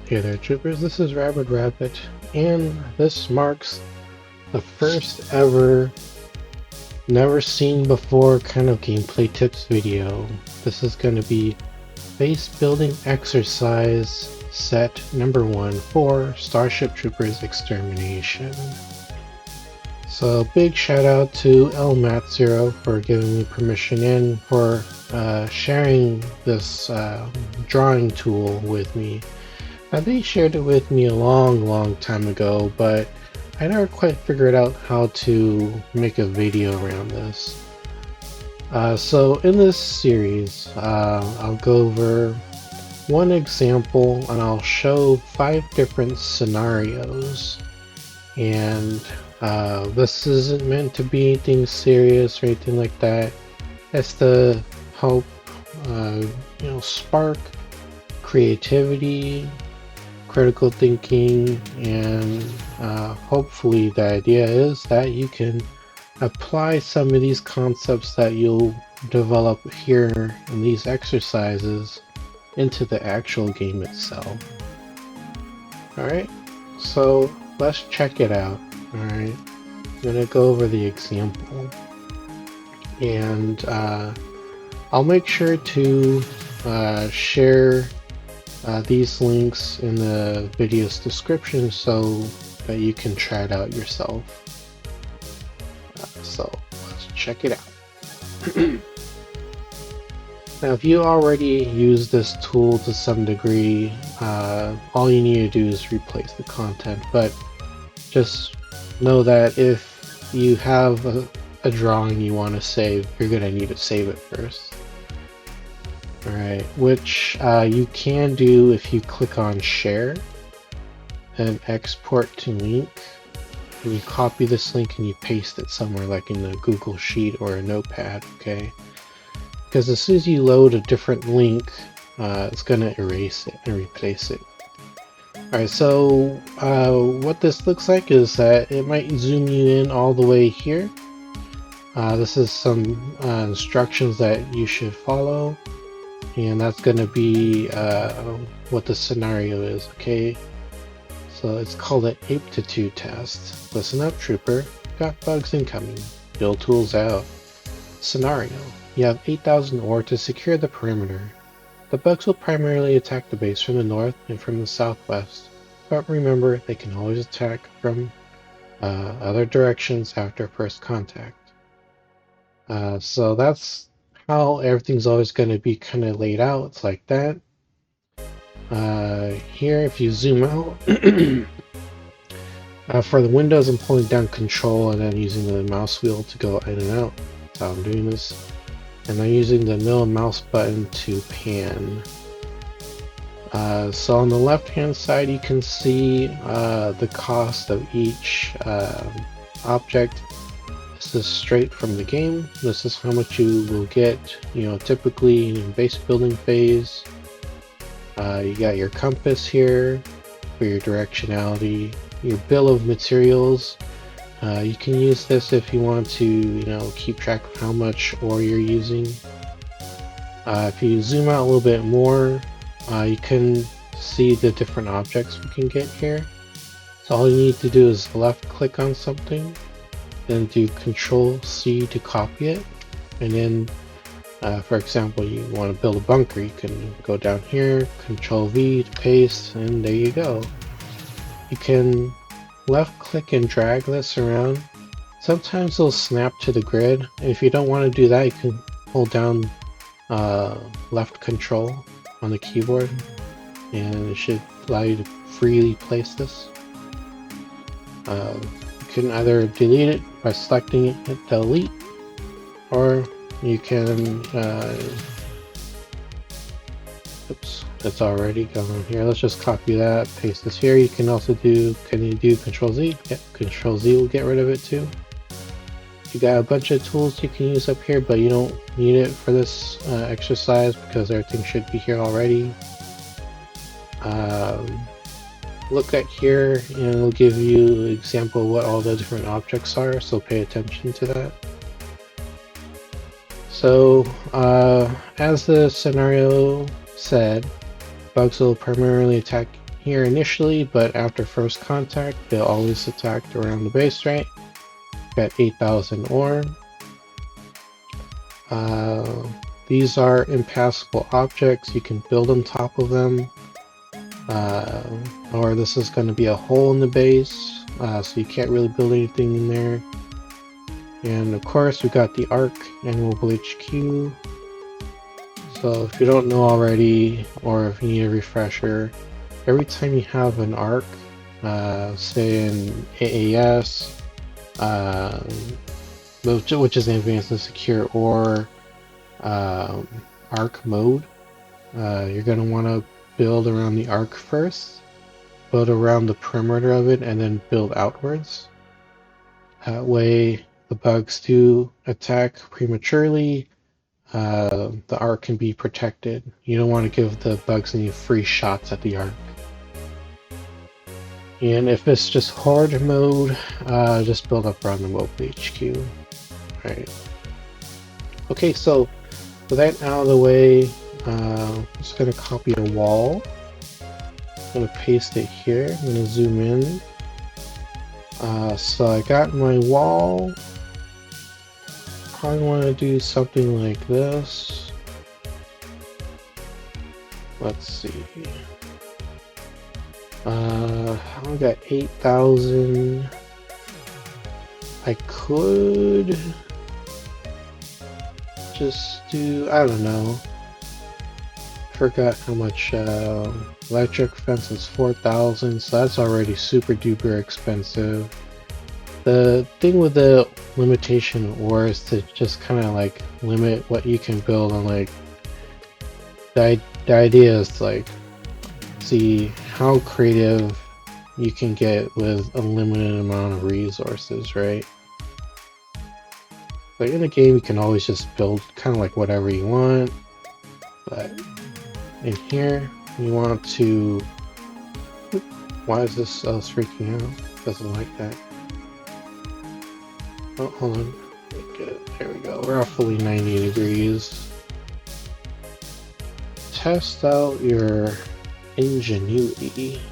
Hey there, troopers. This is rabidrabbit, and this marks the first ever, never seen before kind of gameplay tips video. This is going to be base building exercise set number 1 for Starship Troopers Extermination. So big shout out to LMat0 for giving me permission and for sharing this drawing tool with me. They shared it with me a long time ago, but I never quite figured out how to make a video around this. So in this series, I'll go over one example and I'll show 5 different scenarios. And this isn't meant to be anything serious or anything like that. It's to help, spark creativity, critical thinking, and hopefully the idea is that you can apply some of these concepts that you'll develop here in these exercises into the actual game itself. Alright, so let's check it out. Alright, I'm going to go over the example, and I'll make sure to share these links in the video's description so that you can try it out yourself. So let's check it out. Now, if you already use this tool to some degree, all you need to do is replace the content, but just know that if you have a drawing you want to save, you're going to need to save it first. Alright, which you can do if you click on share and export to link, and you copy this link and you paste it somewhere like in a Google Sheet or a notepad, okay? Because as soon as you load a different link, it's going to erase it and replace it. Alright, so what this looks like is that it might zoom you in all the way here. This is some instructions that you should follow. And that's going to be what the scenario is, okay? So it's called an aptitude test. Listen up, trooper. Got bugs incoming. Build tools out. Scenario. You have 8,000 ore to secure the perimeter. The bugs will primarily attack the base from the north and from the southwest. But remember, they can always attack from other directions after first contact. So that's how everything's always going to be kind of laid out. It's like that. Here, if you zoom out, for the windows, I'm pulling down Control and then using the mouse wheel to go in and out. That's how I'm doing this. And I'm using the middle mouse button to pan. So on the left hand side, you can see the cost of each object. This is straight from the game. This is how much you will get, typically in base building phase. You got your compass here for your directionality, your bill of materials. You can use this if you want to, keep track of how much ore you're using. If you zoom out a little bit more, you can see the different objects we can get here. So all you need to do is left click on something, then do Control C to copy it, and then for example, you want to build a bunker, you can go down here, Control V to paste, and there you go. You can left click and drag this around. Sometimes it'll snap to the grid, and if you don't want to do that, you can hold down left Control on the keyboard, and it should allow you to freely place this. You can either delete it by selecting it, hit delete, or you can oops, it's already gone here. Let's just copy that, paste this here. You can also do, can you do Control Z? Yep, Control Z will get rid of it too. You got a bunch of tools you can use up here, but you don't need it for this exercise because everything should be here already. Look at here and it'll give you an example of what all the different objects are, so pay attention to that. So as the scenario said, bugs will primarily attack here initially, but after first contact, they'll always attack around the base, right? Got 8,000 ore. These are impassable objects. You can build on top of them. Or this is going to be a hole in the base, so you can't really build anything in there. And of course, we got the Arc Annual HQ. So if you don't know already, or if you need a refresher, every time you have an Arc, say in AAS, which is Advanced and Secure, or Arc mode, you're going to want to build around the Arc first, build around the perimeter of it, and then build outwards. That way, the bugs do attack prematurely. The Arc can be protected. You don't want to give the bugs any free shots at the Arc. And if it's just horde mode, just build up around the mobile HQ. Right. Okay, so with that out of the way, I'm just going to copy a wall. I'm going to paste it here. I'm going to zoom in. So I got my wall. Probably want to do something like this. Let's see. I got 8,000. I could just do, I don't know. Forgot how much electric fence is 4,000, so that's already super duper expensive. The thing with the limitation ore is to just kind of like limit what you can build on, like the idea is like see how creative you can get with a limited amount of resources, right? Like in the game you can always just build kind of like whatever you want, but in here you want to, why is this freaking out? Doesn't like that. Oh, hold on. There we go. We're roughly 90 degrees. Test out your ingenuity.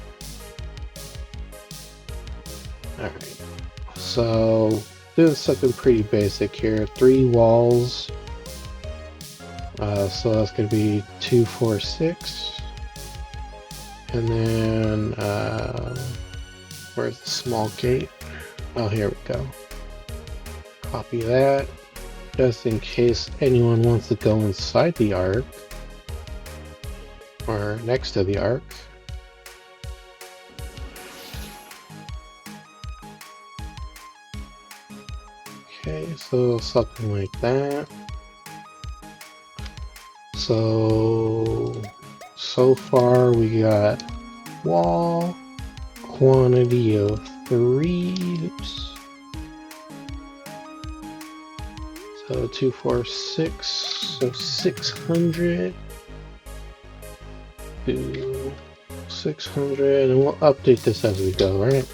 Alright. So, doing something pretty basic here. 3 walls. So that's going to be 2, 4, 6. And then, where's the small gate? Oh, here we go. Copy that, just in case anyone wants to go inside the Arc, or next to the Arc. Okay, so something like that. So far we got wall, quantity of 3, oops. So 2, 4, 6, so 600 to 600, and we'll update this as we go, right?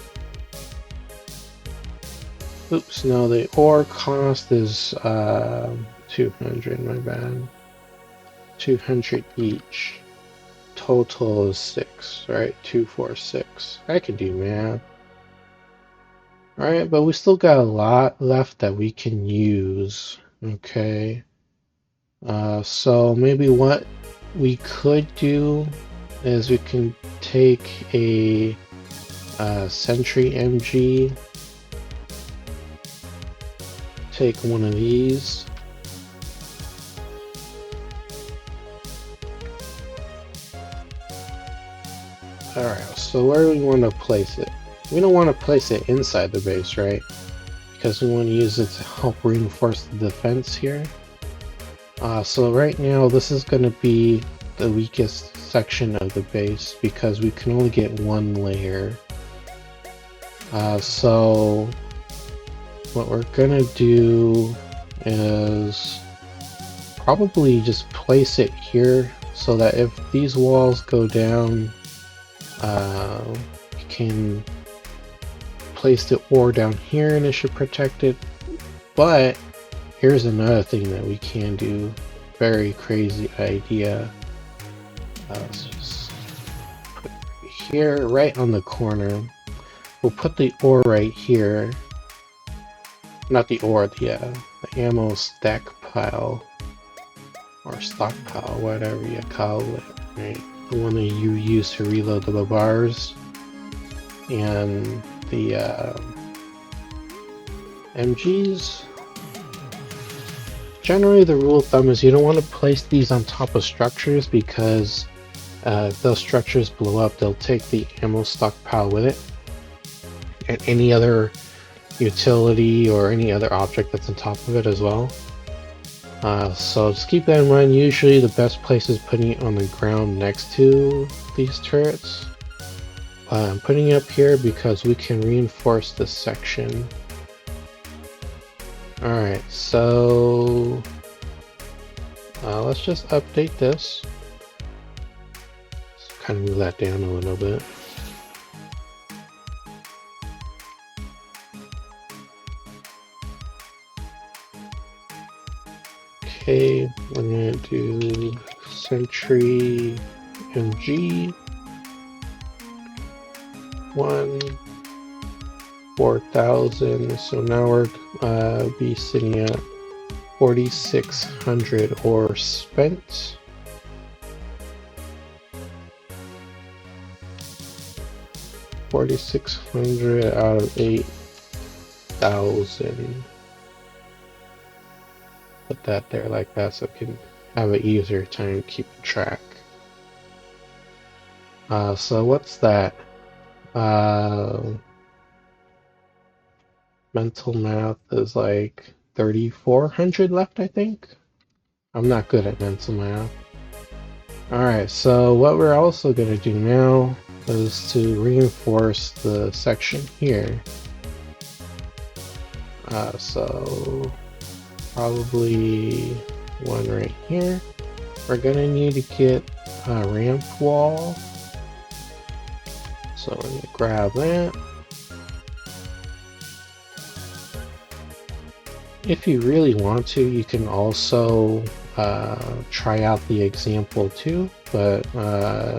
Oops, no, the ore cost is 200, my bad. 200 each. Total is 6, right? 2, 4, 6. I can do math. Alright, but we still got a lot left that we can use. Okay. So maybe what we could do is we can take a Sentry MG, take one of these. Alright, so where do we want to place it? We don't want to place it inside the base, right? Because we want to use it to help reinforce the defense here. So right now this is going to be the weakest section of the base because we can only get 1 layer. So what we're going to do is probably just place it here so that if these walls go down, you can place the ore down here and it should protect it. But here's another thing that we can do. Very crazy idea. Let's just put it here, right on the corner. We'll put the ore right here. Not the ore, the ammo stack pile. Or stockpile, whatever you call it. Right? The one that you use to reload the bars. And the MGs. Generally, the rule of thumb is you don't want to place these on top of structures because if those structures blow up, they'll take the ammo stockpile with it. And any other utility or any other object that's on top of it as well. So just keep that in mind. Usually the best place is putting it on the ground next to these turrets. I'm putting it up here because we can reinforce this section. Alright, so let's just update this. Let's kind of move that down a little bit. Okay, we're gonna do Sentry MG 4,000. So now we're be sitting at 4,600 ore spent. $4,600 out of 8,000. Put that there like that so we can have an easier time keeping track. So what's that? Mental math is like 3,400 left, I think. I'm not good at mental math. Alright, so what we're also going to do now is to reinforce the section here. So probably one right here. We're gonna need to get a ramp wall. So we're gonna grab that. If you really want to, you can also try out the example too, but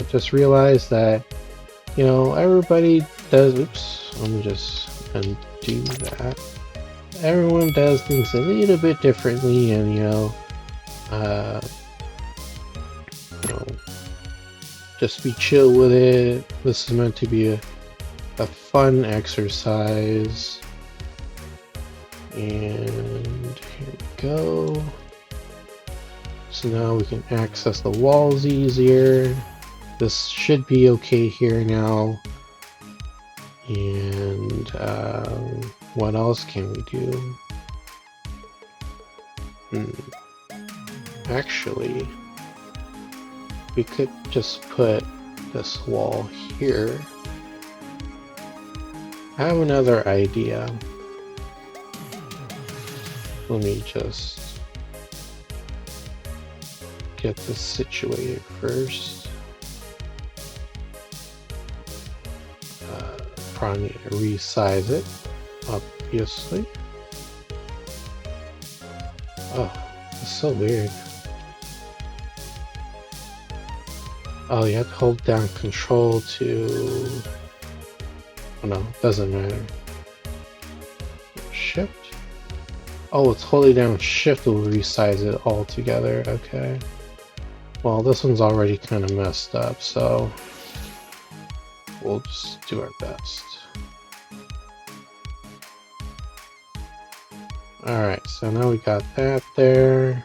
just realize that, you know, everybody does, oops, let me just undo that. Everyone does things a little bit differently, and you know, just be chill with it. This is meant to be a fun exercise. And here we go. So now we can access the walls easier. This should be okay here now. And what else can we do? Actually, we could just put this wall here. I have another idea. Let me just get this situated first. Probably need to resize it, obviously. Oh, it's so weird. Oh, you have to hold down control to... Oh no, doesn't matter. Shift? Oh, it's holding down shift will resize it all together, okay. Well, this one's already kind of messed up, so we'll just do our best. Alright, so now we got that there.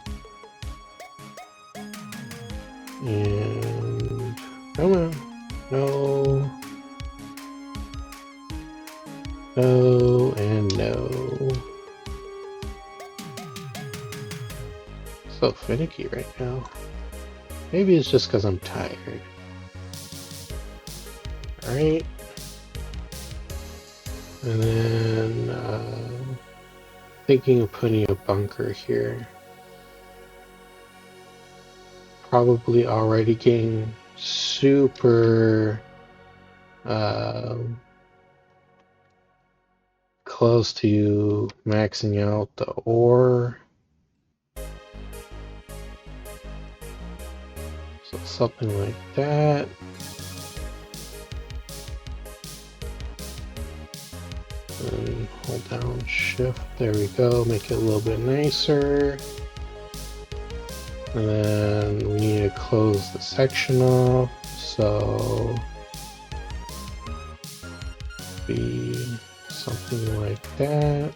And come on. No. No and no. So finicky right now. Maybe it's just because I'm tired. Alright. And then thinking of putting a bunker here. Probably already getting super close to maxing out the ore. So something like that. And hold down shift, there we go, make it a little bit nicer. And then we need to close the section off, so be something like that.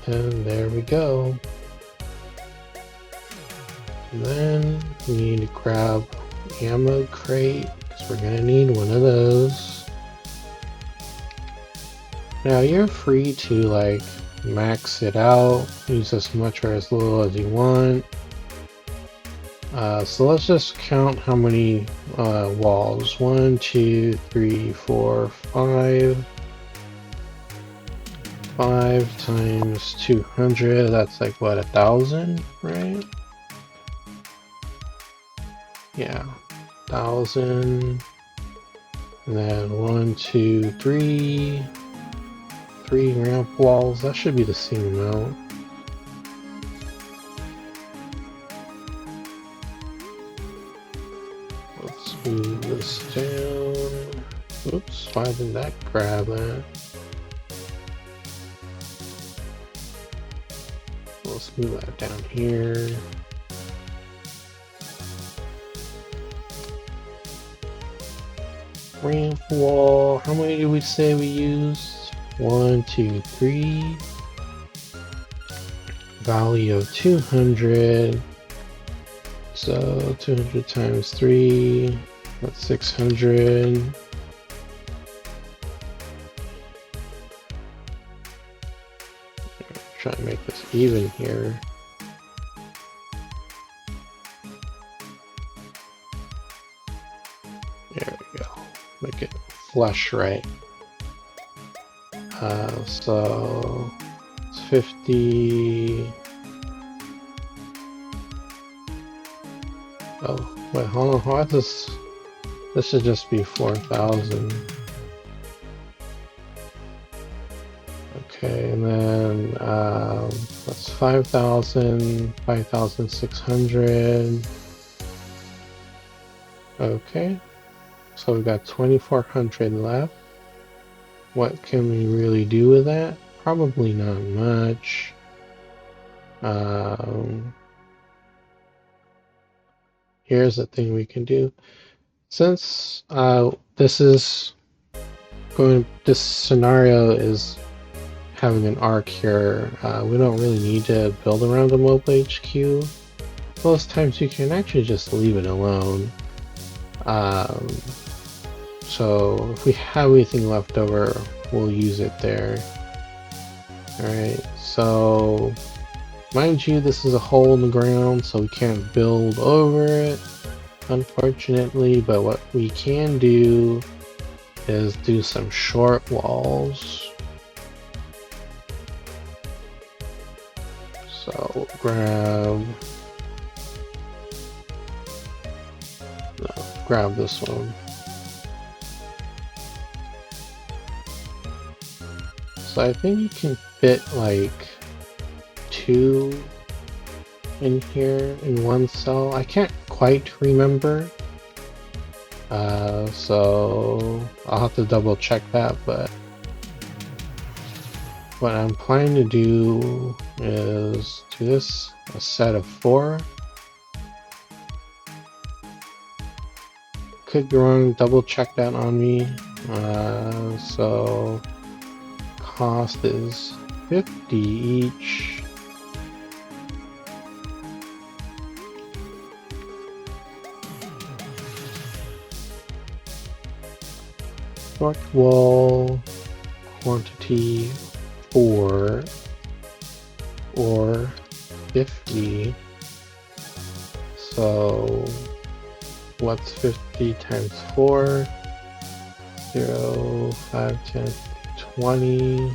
And there we go. And then we need to grab ammo crate, because we're gonna need one of those. Now you're free to like max it out, use as much or as little as you want. So let's just count how many walls. 1, 2, 3, 4, 5. 5 times 200, that's like what, 1,000, right? Yeah, 1,000. And then 1, 2, 3. 3 ramp walls, that should be the same amount. Let's move this down. Oops, why didn't that grab that? Let's move that down here. Ramp wall, how many did we say we used? 1, 2, 3. Value of 200. So 200 times 3, that's 600. Try to make this even here. There we go. Make it flush right. So it's 50. Oh, wait, hold on. Why is this? This should just be 4,000. Okay, and then that's 5,000, 5,600. Okay, so we've got 2,400 left. What can we really do with that? Probably not much. Here's the thing we can do. Since this scenario is having an arc here, we don't really need to build around the mobile HQ. Most times you can actually just leave it alone. So if we have anything left over, we'll use it there. Alright, so mind you, this is a hole in the ground, so we can't build over it, unfortunately, but what we can do is do some short walls. So we'll grab this one. So I think you can fit like 2 in here in one cell. I can't quite remember. So I'll have to double check that, but what I'm planning to do is do this a set of 4. Could be wrong, double check that on me. So cost is 50 each. Short wall quantity 4 or 50. So what's 50 times 4? 0, 5, 10, 20.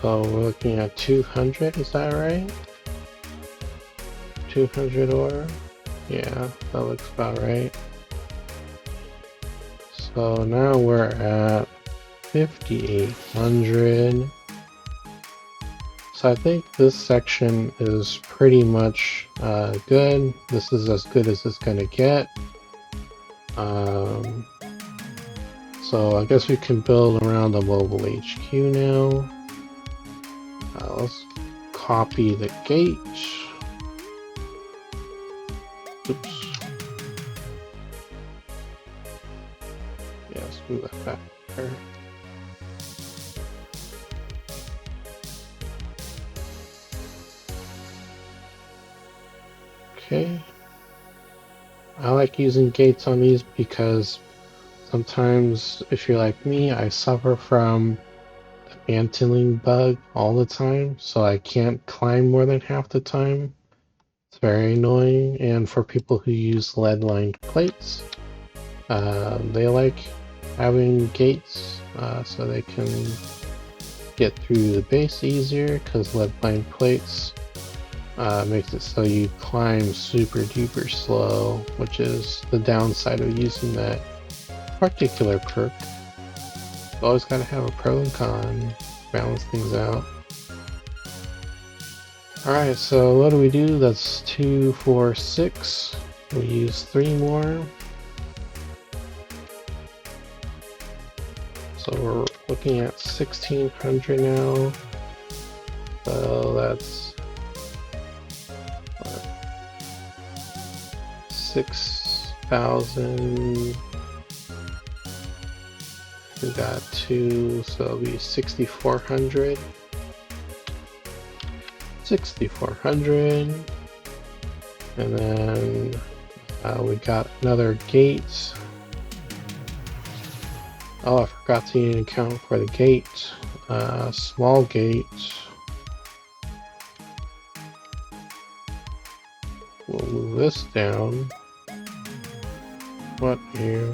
So we're looking at 200, is that right? 200 ore? Yeah, that looks about right. So now we're at 5,800. so I think this section is pretty much good. This is as good as it's gonna get. So I guess we can build around the mobile HQ now. Let's copy the gate. Oops. Yeah, let's move that back there. Okay. I like using gates on these because sometimes, if you're like me, I suffer from the mantling bug all the time, so I can't climb more than half the time. It's very annoying, and for people who use lead-lined plates, they like having gates so they can get through the base easier, because lead-lined plates makes it so you climb super duper slow, which is the downside of using that particular perk. You always gotta have a pro and con, balance things out. Alright, so what do? That's 2, 4, 6. We use 3 more. So we're looking at 1600 now. So that's 6,000. We got 2, so it'll be 6,400. 6,400. And then we got another gate. Oh, I forgot to even account for the gate. Small gate. We'll move this down. What here?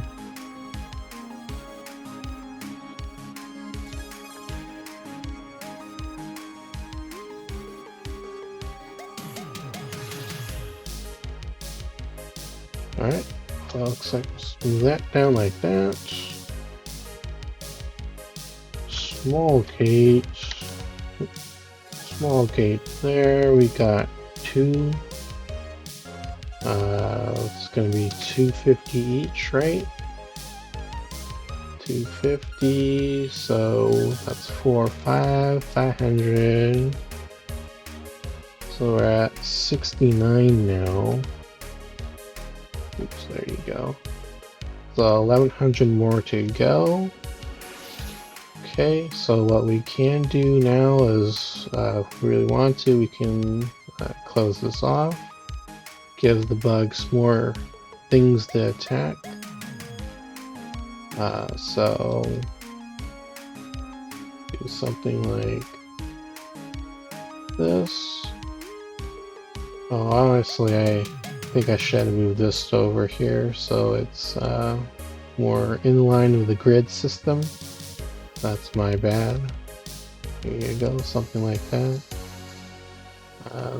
Alright, well, looks like we'll move that down like that. Small gate. Small gate there. We got 2. It's gonna be 250 each, right? 250, so that's 4, 500. So we're at 69 now. Oops, there you go. So 1100 more to go. Okay, so what we can do now is, if we really want to, we can close this off. Give the bugs more things to attack. So do something like this. Oh, honestly, I think I should move this over here so it's more in line with the grid system. That's my bad. Here you go, something like that.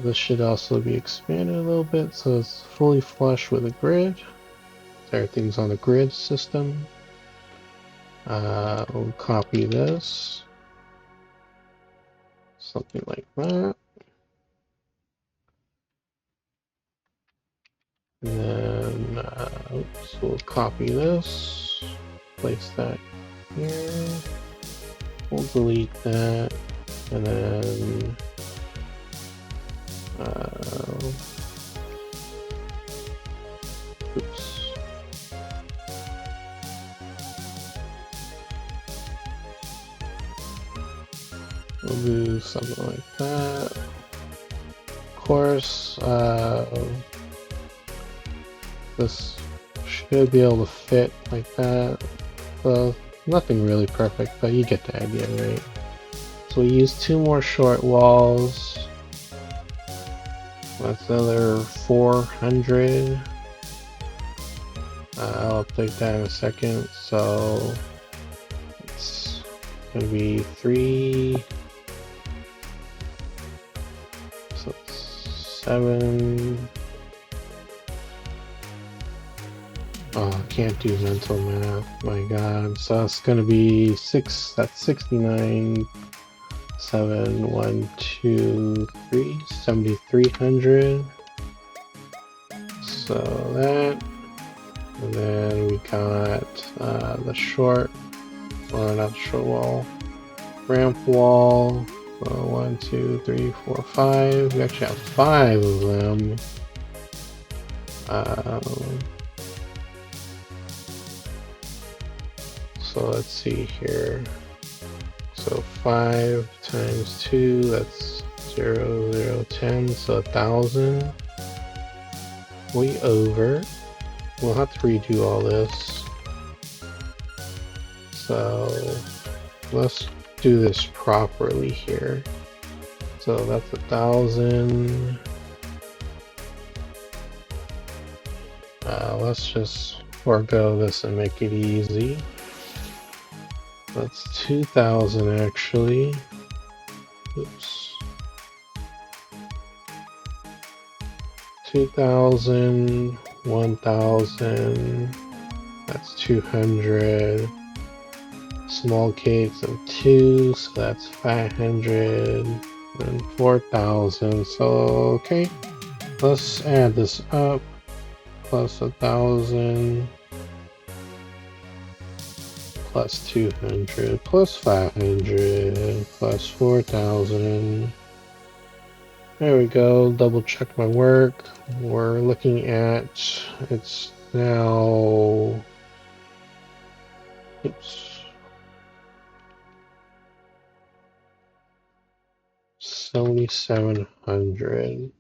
This should also be expanded a little bit so it's fully flush with the grid. Everything's on the grid system. We'll copy this. Something like that. And then, oops, we'll copy this. Place that here. We'll delete that. And then, oops. We'll do something like that. Of course, this should be able to fit like that. Well, nothing really perfect, but you get the idea, right? So we use 2 more short walls. That's another 400. I'll update that in a second. So it's gonna be 3. So it's 7. Oh, I can't do mental math. My God. So it's gonna be 6. That's 69. 7123, 7300. So that, and then we got the short, or not short wall, ramp wall. 1, 2, 3, 4, 5. We actually have 5 of them. So let's see here. So 5 times 2, that's 0, 0, 10, so 1,000. We over. We'll have to redo all this. So let's do this properly here. So that's 1,000. Let's just forego this and make it easy. That's 2,000 actually. Oops. 2,000, 1,000. That's 200. Small cakes of 2, so that's 500 and 4,000. So okay, let's add this up. Plus 1,000 plus 200 plus 500 plus 4,000. There we go. Double check my work. We're looking at, it's now, oops, 7,700.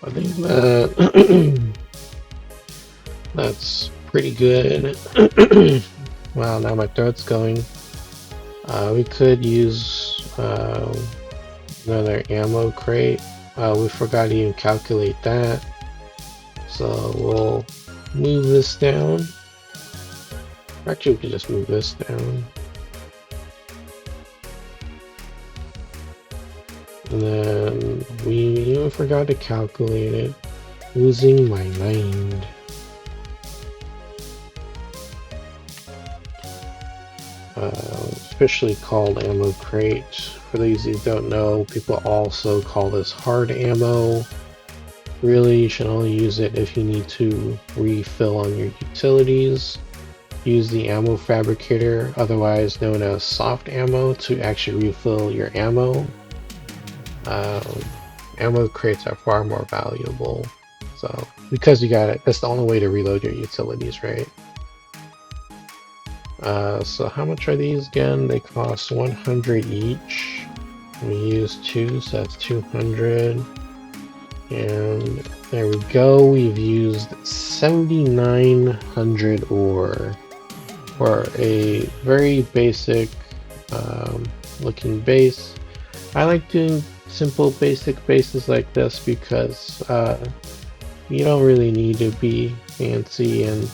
I think that that's pretty good. Wow, now my throat's going. We could use another ammo crate. We forgot to even calculate that. So we'll move this down. Actually, we could just move this down. And then we even forgot to calculate it. Losing my mind. Officially called ammo crate. For those who don't know, people also call this hard ammo. Really, you should only use it if you need to refill on your utilities. Use the ammo fabricator, otherwise known as soft ammo, to actually refill your ammo. Ammo crates are far more valuable. So, because you got it, that's the only way to reload your utilities, right? So how much are these again? They cost 100 each. We use 2, so that's 200. And there we go. We've used 7,900 ore for a very basic looking base. I like doing simple basic bases like this because you don't really need to be fancy, and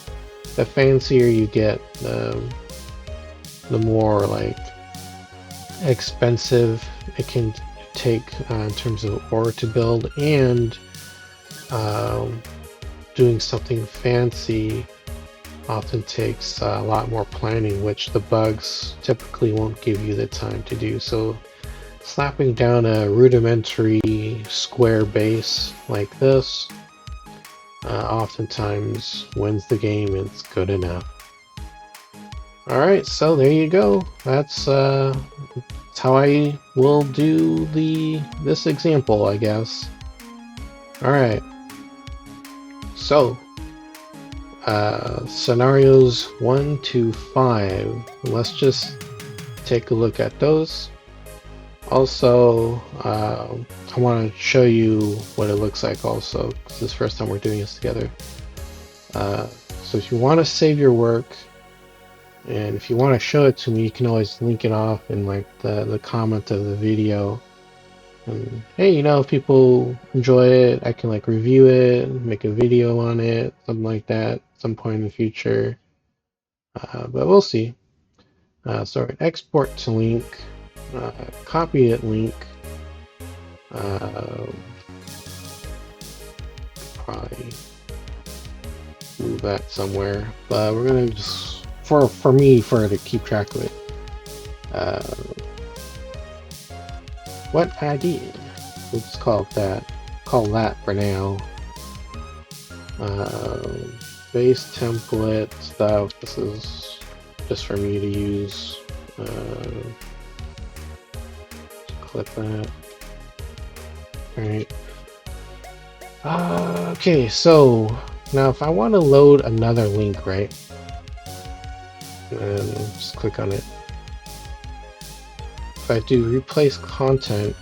the fancier you get, the more like expensive it can take in terms of ore to build, and doing something fancy often takes a lot more planning, which the bugs typically won't give you the time to do. So slapping down a rudimentary square base like this oftentimes wins the game. It's good enough. Alright, so there you go. That's how I will do this example, I guess. Alright, so scenarios 1 to 5. Let's just take a look at those. Also, I want to show you what it looks like also, because this is the first time we're doing this together. So if you want to save your work, and if you want to show it to me, you can always link it off in like the comment of the video. And hey, you know, if people enjoy it, I can like review it, make a video on it, something like that, at some point in the future. But we'll see. So export to link. Copy it link. Probably move that somewhere, but we're gonna just for me to keep track of it. What ID? We'll just call that for now. Base template stuff. This is just for me to use. Clip that. Alright. Okay, so now if I want to load another link, right? And just click on it. If I do replace content,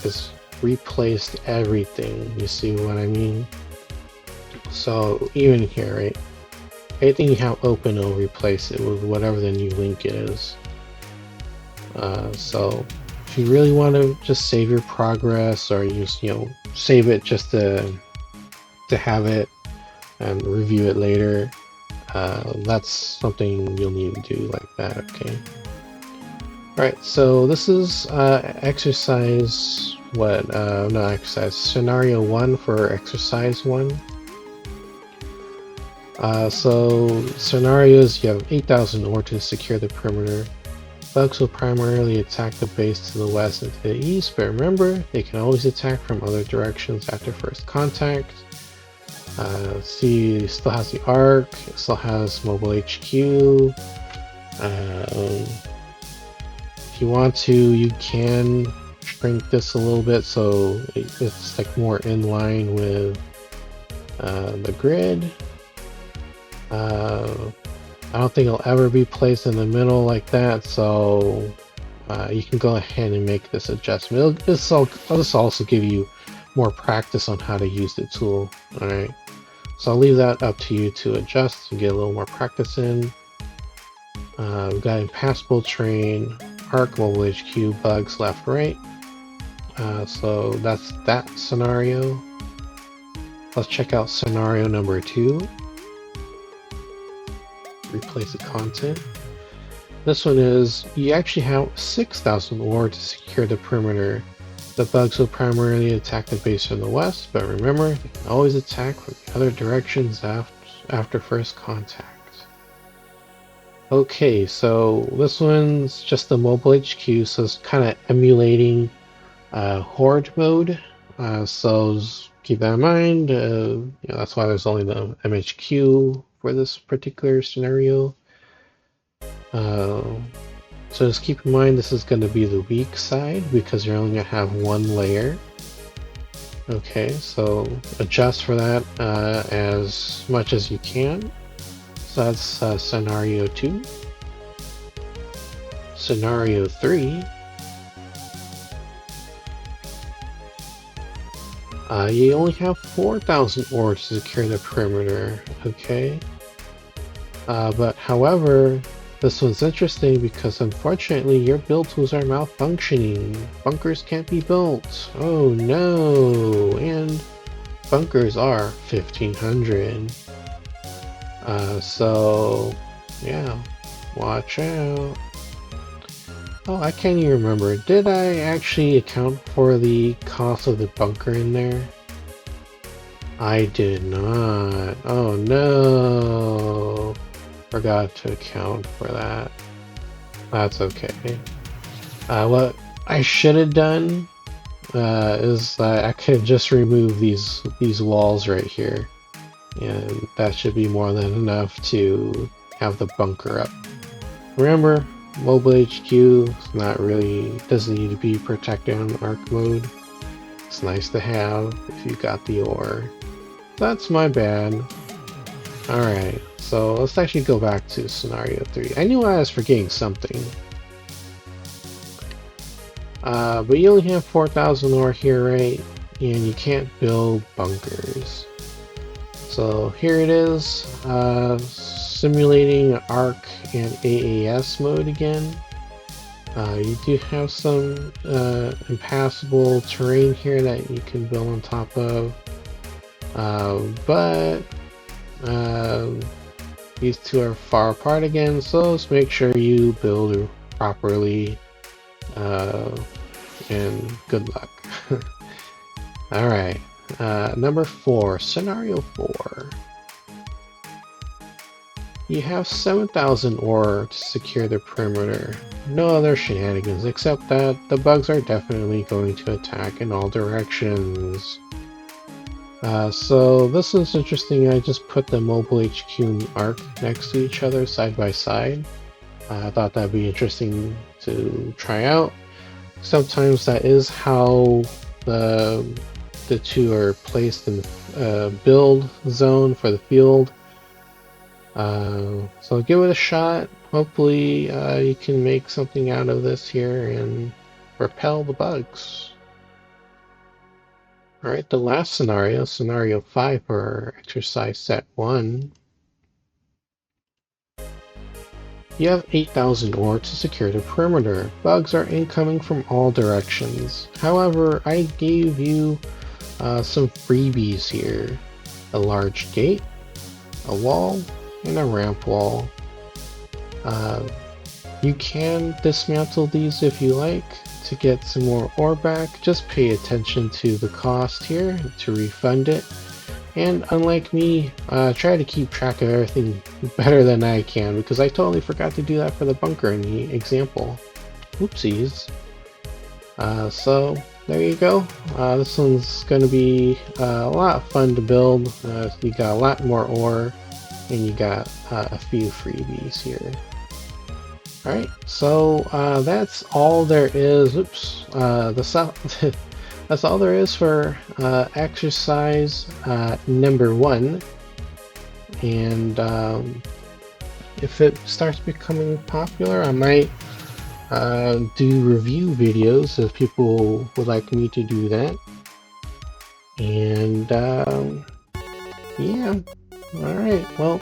it's replaced everything. You see what I mean? So even here, right? Anything you have open, it'll replace it with whatever the new link is. So if you really want to just save your progress, or just save it just to have it and review it later, that's something you'll need to do like that. Okay. Alright, so this is exercise, not exercise, scenario 1 for exercise 1. So scenarios, you have 8,000 ore to secure the perimeter. Bugs will primarily attack the base to the west and to the east, but remember, they can always attack from other directions after first contact. See, it still has the arc, it still has mobile HQ. If you want to, you can shrink this a little bit so it's like more in line with the grid. I don't think it'll ever be placed in the middle like that, so you can go ahead and make this adjustment. This will also give you more practice on how to use the tool. Alright, so I'll leave that up to you to adjust and get a little more practice in. We've got impassable terrain, arc, mobile HQ, bugs left, right. So that's that scenario. Let's check out scenario number 2. Replace the content. This one is, you actually have 6,000 ore to secure the perimeter. The bugs will primarily attack the base from the west, but remember, they can always attack from the other directions after first contact. Okay, so this one's just the mobile HQ, so it's kind of emulating horde mode. So keep that in mind. That's why there's only the MHQ for this particular scenario. So just keep in mind this is going to be the weak side because you're only going to have one layer. Okay, so adjust for that as much as you can. So that's scenario 2. Scenario 3. You only have 4,000 ore to secure the perimeter, okay? But however, this one's interesting because unfortunately your build tools are malfunctioning. Bunkers can't be built. Oh no! And bunkers are 1,500. So yeah, watch out. Oh, I can't even remember. Did I actually account for the cost of the bunker in there? I did not. Oh no! Forgot to account for that. That's okay. What I should have done is I could just remove these walls right here, and that should be more than enough to have the bunker up. Remember, mobile HQ is not really, doesn't need to be protected on arc mode. It's nice to have if you got the ore. That's my bad. Alright, so let's actually go back to scenario 3. I knew I was forgetting something. But you only have 4,000 ore here, right? And you can't build bunkers. So here it is, simulating ARC and AAS mode again. You do have some impassable terrain here that you can build on top of. But these two are far apart again, so let's make sure you build properly, and good luck. Alright, number 4, scenario 4. You have 7,000 ore to secure the perimeter. No other shenanigans except that the bugs are definitely going to attack in all directions. So this is interesting. I just put the mobile HQ and the Ark next to each other side by side. I thought that'd be interesting to try out. Sometimes that is how the two are placed in the build zone for the field. So give it a shot. Hopefully you can make something out of this here and repel the bugs. Alright, the last scenario, scenario 5 for exercise set 1. You have 8,000 ore to secure the perimeter. Bugs are incoming from all directions. However, I gave you some freebies here. A large gate, a wall, and a ramp wall. You can dismantle these if you like to get some more ore back. Just pay attention to the cost here to refund it. And unlike me, try to keep track of everything better than I can, because I totally forgot to do that for the bunker in the example. Oopsies. So there you go. This one's going to be a lot of fun to build. You got a lot more ore, and you got a few freebies here. Alright, so that's all there is. Oops, that's all there is for exercise number 1. And if it starts becoming popular, I might do review videos if people would like me to do that. And yeah, alright, well,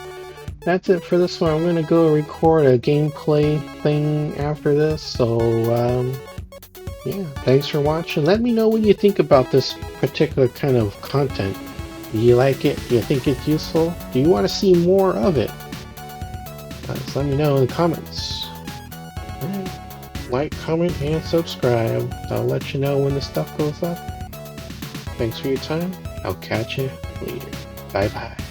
that's it for this one. I'm gonna go record a gameplay thing after this, so yeah, thanks for watching. Let me know what you think about this particular kind of content. Do you like it? Do you think it's useful? Do you want to see more of it? Just let me know in the comments. Alright. Like, comment, and subscribe. I'll let you know when the stuff goes up. Thanks for your time. I'll catch you later. Bye bye.